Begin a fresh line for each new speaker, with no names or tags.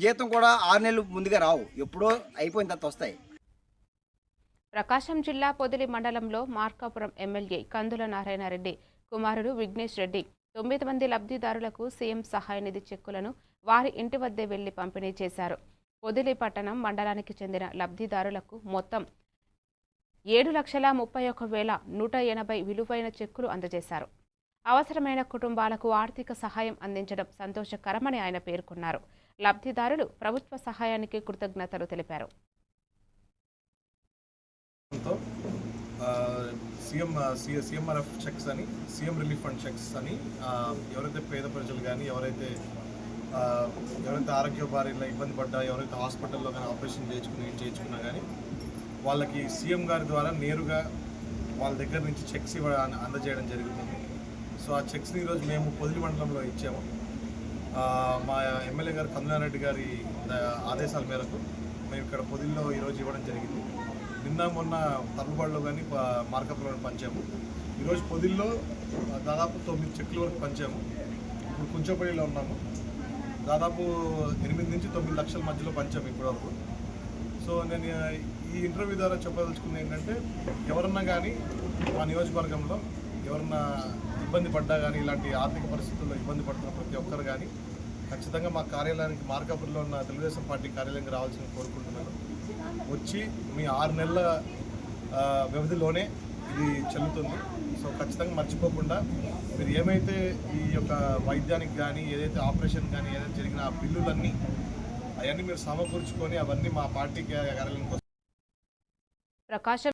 జీతం కూడా 6 నెలలు ముందుగా రావు. ఎప్పుడో అయిపోయిన తర్వాత వస్తాయి.
ప్రకాశం జిల్లా పొదిలి మండలంలో మార్కాపురం ఎమ్మెల్యే కందుల నారాయణరెడ్డి కుమారుడు విఘ్నేష్ రెడ్డి 9 మంది లబ్ధిదారులకు సీఎం సహాయ నిధి చెక్కులను వారి ఇంటి వద్దే వెళ్లి పంపిణీ చేశారు. పొదిలి పట్టణం మండలానికి చెందిన లబ్ధిదారులకు మొత్తం 7,31,180 విలువైన చెక్కులు అందజేశారు. అవసరమైన కుటుంబాలకు ఆర్థిక సహాయం అందించడం సంతోషకరమని ఆయన పేర్కొన్నారు. లబ్ధిదారులు ప్రభుత్వ సహాయానికి కృతజ్ఞతలు తెలిపారు.
సీఎంఆర్ఎఫ్ చెక్స్ అని, సీఎం రిలీఫ్ ఫండ్ చెక్స్ అని ఎవరైతే పేద ప్రజలు కానీ ఎవరైతే ఆరోగ్య భారీలో ఇబ్బంది పడ్డా, ఎవరైతే హాస్పిటల్లో కానీ ఆపరేషన్ చేయించుకున్నా కానీ వాళ్ళకి సీఎం గారి ద్వారా నేరుగా వాళ్ళ దగ్గర నుంచి చెక్స్ అందజేయడం జరుగుతుంది. సో ఆ చెక్స్ని ఈరోజు మేము పొదిలి మండలంలో ఇచ్చాము. మా ఎమ్మెల్యే గారు కందులారెడ్డి గారి ఆదేశాల మేరకు మేము ఇక్కడ పొదిలిలో ఈరోజు ఇవ్వడం జరిగింది. నిన్న మొన్న తరుగుబాడులో కానీ మార్కాపురంలో పంచాము. ఈరోజు పొదిల్లో దాదాపు 9 చెక్కుల వరకు పంచాము. ఇప్పుడు కుంచపల్లిలో ఉన్నాము. దాదాపు 8 నుంచి 9 లక్షల మధ్యలో పంచాము ఇప్పటివరకు. సో నేను ఈ ఇంటర్వ్యూ ద్వారా చెప్పదలుచుకుంది ఏంటంటే, ఎవరన్నా కానీ మా నియోజకవర్గంలో ఎవరన్నా ఇబ్బంది పడ్డా కానీ, ఇలాంటి ఆర్థిక పరిస్థితుల్లో ఇబ్బంది పడుతున్న ప్రతి ఒక్కరు కానీ ఖచ్చితంగా మా కార్యాలయానికి మార్కాపురంలో ఉన్న తెలుగుదేశం పార్టీ కార్యాలయానికి రావాల్సింది కోరుకుంటున్నాను. వచ్చి మీ 6 నెలల వ్యవధిలోనే ఇది చెల్లుతుంది. సో ఖచ్చితంగా మర్చిపోకుండా మీరు ఏమైతే ఈ యొక్క వైద్యానికి కానీ, ఏదైతే ఆపరేషన్ కానీ ఏదైతే జరిగిన ఆ బిల్లులన్నీ అవన్నీ మీరు సమకూర్చుకొని అవన్నీ మా పార్టీ కార్యాలయానికి
ప్రకాశం